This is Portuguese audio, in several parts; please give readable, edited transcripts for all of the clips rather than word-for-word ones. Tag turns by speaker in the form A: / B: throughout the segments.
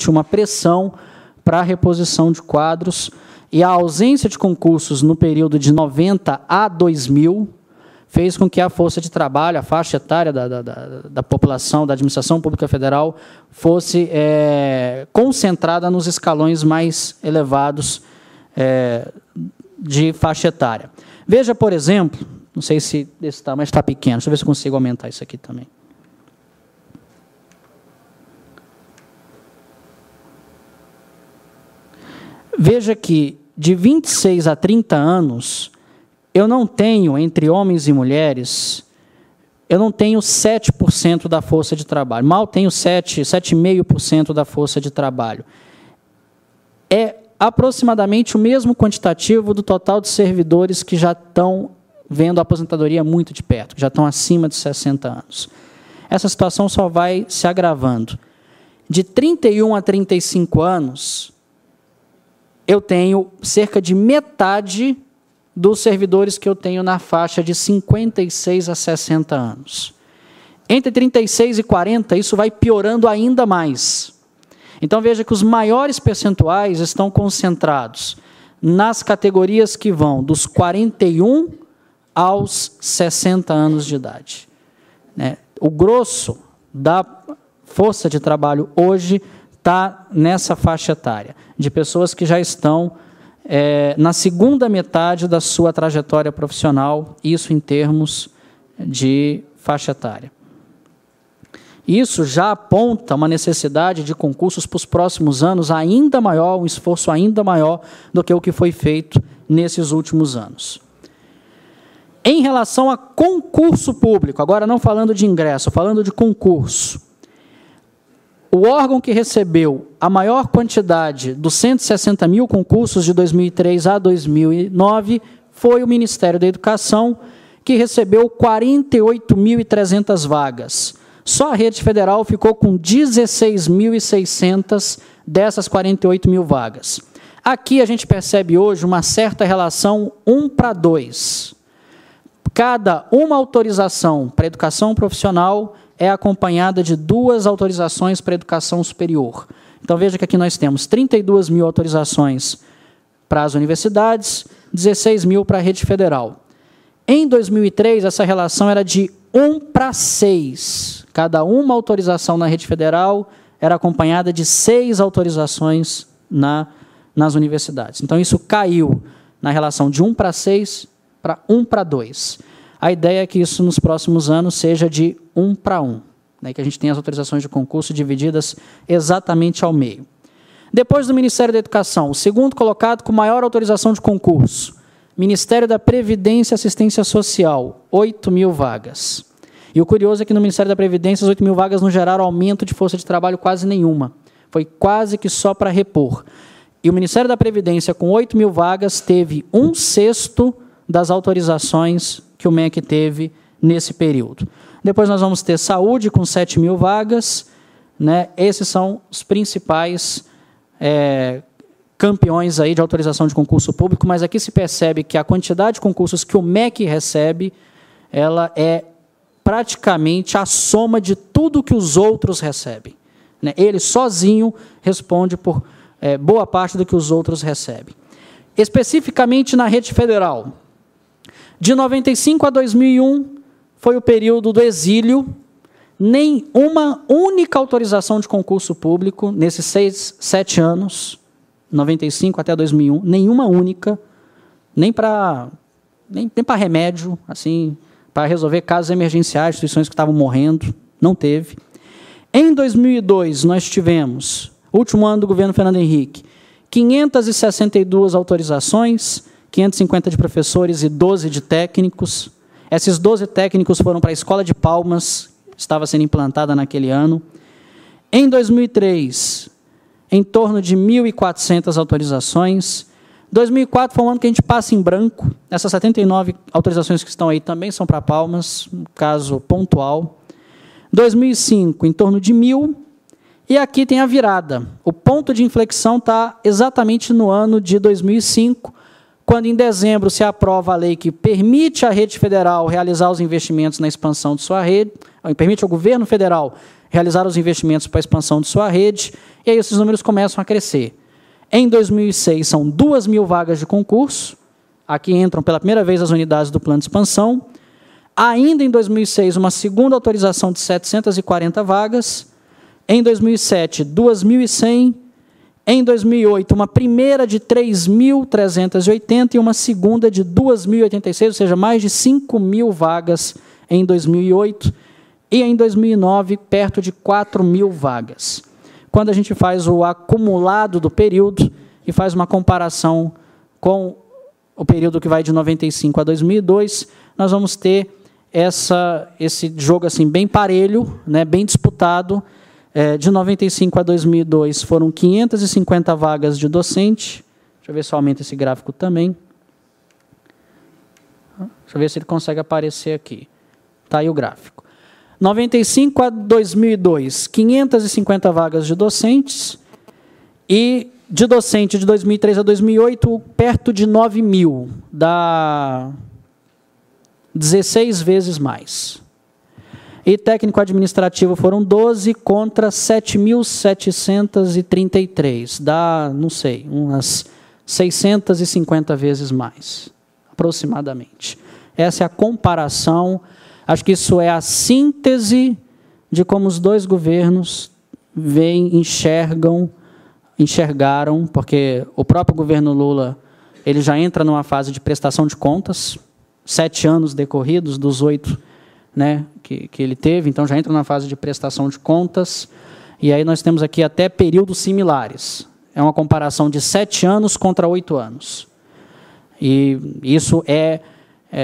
A: uma pressão para a reposição de quadros, e a ausência de concursos no período de 90 a 2000 fez com que a força de trabalho, a faixa etária da população, da administração pública federal, fosse concentrada nos escalões mais elevados de faixa etária. Veja, por exemplo, não sei se esse tamanho está pequeno, deixa eu ver se eu consigo aumentar isso aqui também. Veja que, de 26 a 30 anos, eu não tenho, entre homens e mulheres, eu não tenho 7% da força de trabalho. Mal tenho 7,5% da força de trabalho. É aproximadamente o mesmo quantitativo do total de servidores que já estão vendo a aposentadoria muito de perto, que já estão acima de 60 anos. Essa situação só vai se agravando. De 31 a 35 anos... eu tenho cerca de metade dos servidores que eu tenho na faixa de 56 a 60 anos. Entre 36 e 40, isso vai piorando ainda mais. Então, veja que os maiores percentuais estão concentrados nas categorias que vão dos 41 aos 60 anos de idade. O grosso da força de trabalho hoje está nessa faixa etária, de pessoas que já estão na segunda metade da sua trajetória profissional, isso em termos de faixa etária. Isso já aponta uma necessidade de concursos para os próximos anos ainda maior, um esforço ainda maior do que o que foi feito nesses últimos anos. Em relação a concurso público, agora não falando de ingresso, falando de concurso, o órgão que recebeu a maior quantidade dos 160 mil concursos de 2003 a 2009 foi o Ministério da Educação, que recebeu 48.300 vagas. Só a rede federal ficou com 16.600 dessas 48 mil vagas. Aqui a gente percebe hoje uma certa relação 1:2. Cada uma autorização para educação profissional é acompanhada de 2 autorizações para educação superior. Então, veja que aqui nós temos 32 mil autorizações para as universidades, 16 mil para a rede federal. Em 2003, essa relação era de 1:6. Cada uma autorização na rede federal era acompanhada de 6 autorizações nas universidades. Então, isso caiu na relação de 1:6 para 1:2. A ideia é que isso, nos próximos anos, seja de 1:1, que a gente tenha as autorizações de concurso divididas exatamente ao meio. Depois do Ministério da Educação, o segundo colocado com maior autorização de concurso, Ministério da Previdência e Assistência Social, 8 mil vagas. E o curioso é que no Ministério da Previdência, as 8 mil vagas não geraram aumento de força de trabalho quase nenhuma. Foi quase que só para repor. E o Ministério da Previdência, com 8 mil vagas, teve 1/6 das autorizações que o MEC teve nesse período. Depois nós vamos ter saúde, com 7 mil vagas. Esses são os principais campeões aí de autorização de concurso público, mas aqui se percebe que a quantidade de concursos que o MEC recebe, ela é praticamente a soma de tudo que os outros recebem. Ele sozinho responde por boa parte do que os outros recebem. Especificamente na rede federal, de 95 a 2001 foi o período do exílio, nem uma única autorização de concurso público nesses 7 anos, 95 até 2001, nenhuma única, nem para remédio, assim, para resolver casos emergenciais, instituições que estavam morrendo, não teve. Em 2002, nós tivemos, último ano do governo Fernando Henrique, 562 autorizações, 550 de professores e 12 de técnicos. Esses 12 técnicos foram para a Escola de Palmas, estava sendo implantada naquele ano. Em 2003, em torno de 1.400 autorizações. 2004 foi um ano que a gente passa em branco. Essas 79 autorizações que estão aí também são para Palmas, um caso pontual. 2005, em torno de 1.000. E aqui tem a virada. O ponto de inflexão está exatamente no ano de 2005, quando em dezembro se aprova a lei que permite à rede federal realizar os investimentos na expansão de sua rede, permite ao governo federal realizar os investimentos para a expansão de sua rede, E aí esses números começam a crescer. Em 2006, são 2.000 vagas de concurso. Aqui entram pela primeira vez as unidades do plano de expansão. Ainda em 2006, uma segunda autorização de 740 vagas. Em 2007, 2.100. Em 2008, uma primeira de 3.380 e uma segunda de 2.086, ou seja, mais de 5.000 vagas em 2008. E em 2009, perto de 4.000 vagas. Quando a gente faz o acumulado do período e faz uma comparação com o período que vai de 95 a 2002, nós vamos ter esse jogo assim, bem parelho, né, bem disputado. De 95 a 2002 foram 550 vagas de docente. Deixa eu ver se aumenta esse gráfico também. Deixa eu ver se ele consegue aparecer aqui. Está aí o gráfico. 95 a 2002, 550 vagas de docentes. E de docente de 2003 a 2008, perto de 9.000. Dá 16 vezes mais. E técnico-administrativo foram 12 contra 7.733. Dá, não sei, umas 650 vezes mais, aproximadamente. Essa é a comparação. Acho que isso é a síntese de como os dois governos enxergaram, porque o próprio governo Lula ele já entra numa fase de prestação de contas, 7 anos decorridos dos 8, né, que ele teve, então já entra na fase de prestação de contas, e aí nós temos aqui até períodos similares. É uma comparação de 7 anos contra 8 anos. E isso é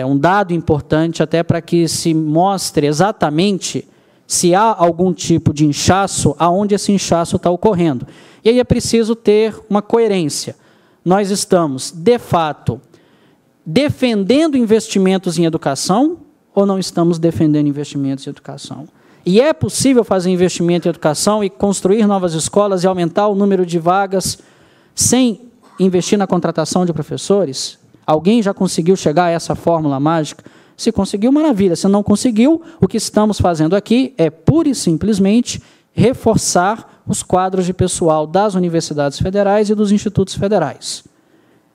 A: um dado importante até para que se mostre exatamente se há algum tipo de inchaço, aonde esse inchaço está ocorrendo. E aí é preciso ter uma coerência. Nós estamos, de fato, defendendo investimentos em educação, ou não estamos defendendo investimentos em educação? E é possível fazer investimento em educação e construir novas escolas e aumentar o número de vagas sem investir na contratação de professores? Alguém já conseguiu chegar a essa fórmula mágica? Se conseguiu, maravilha. Se não conseguiu, o que estamos fazendo aqui é pura e simplesmente reforçar os quadros de pessoal das universidades federais e dos institutos federais.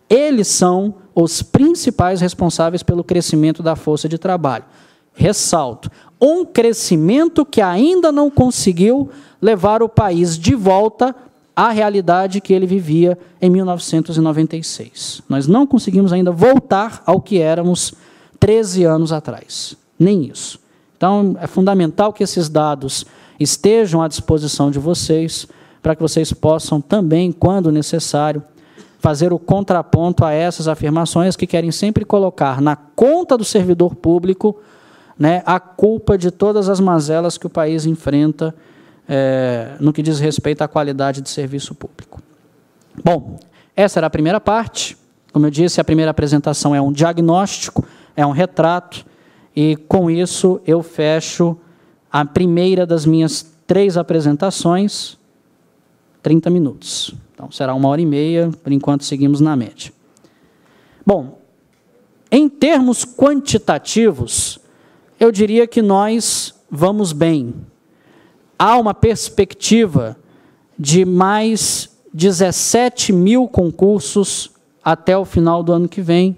A: Eles são os principais responsáveis pelo crescimento da força de trabalho. Ressalto, um crescimento que ainda não conseguiu levar o país de volta à realidade que ele vivia em 1996. Nós não conseguimos ainda voltar ao que éramos 13 anos atrás. Nem isso. Então, é fundamental que esses dados estejam à disposição de vocês, para que vocês possam também, quando necessário, fazer o contraponto a essas afirmações que querem sempre colocar na conta do servidor público, né, a culpa de todas as mazelas que o país enfrenta no que diz respeito à qualidade de serviço público. Bom, essa era a primeira parte. Como eu disse, a primeira apresentação é um diagnóstico, é um retrato, e com isso eu fecho a primeira das minhas 3 apresentações, 30 minutos. Então, será 1h30, por enquanto seguimos na média. Bom, em termos quantitativos, eu diria que nós vamos bem. Há uma perspectiva de mais 17.000 concursos até o final do ano que vem.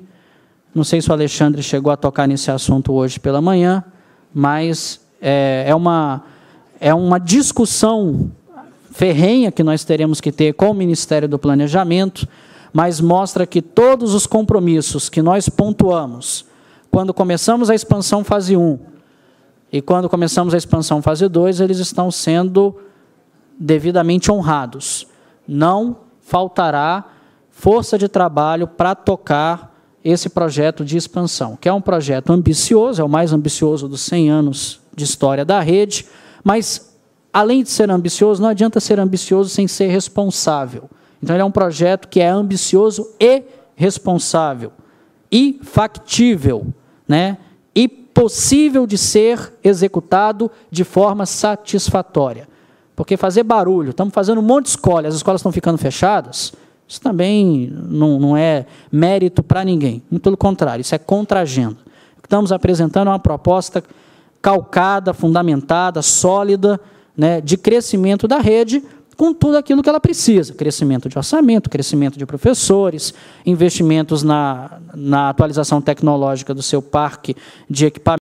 A: Não sei se o Alexandre chegou a tocar nesse assunto hoje pela manhã, mas é uma discussão ferrenha que nós teremos que ter com o Ministério do Planejamento, mas mostra que todos os compromissos que nós pontuamos, quando começamos a expansão fase 1 e quando começamos a expansão fase 2, eles estão sendo devidamente honrados. Não faltará força de trabalho para tocar esse projeto de expansão, que é um projeto ambicioso, é o mais ambicioso dos 100 anos de história da rede, mas, além de ser ambicioso, não adianta ser ambicioso sem ser responsável. Então, ele é um projeto que é ambicioso e responsável, e factível, né? E possível de ser executado de forma satisfatória. Porque fazer barulho, estamos fazendo um monte de escola, as escolas estão ficando fechadas, isso também não é mérito para ninguém, muito pelo contrário, isso é contra a agenda. O que estamos apresentando é uma proposta calcada, fundamentada, sólida, né, de crescimento da rede, com tudo aquilo que ela precisa, crescimento de orçamento, crescimento de professores, investimentos na atualização tecnológica do seu parque de equipamentos,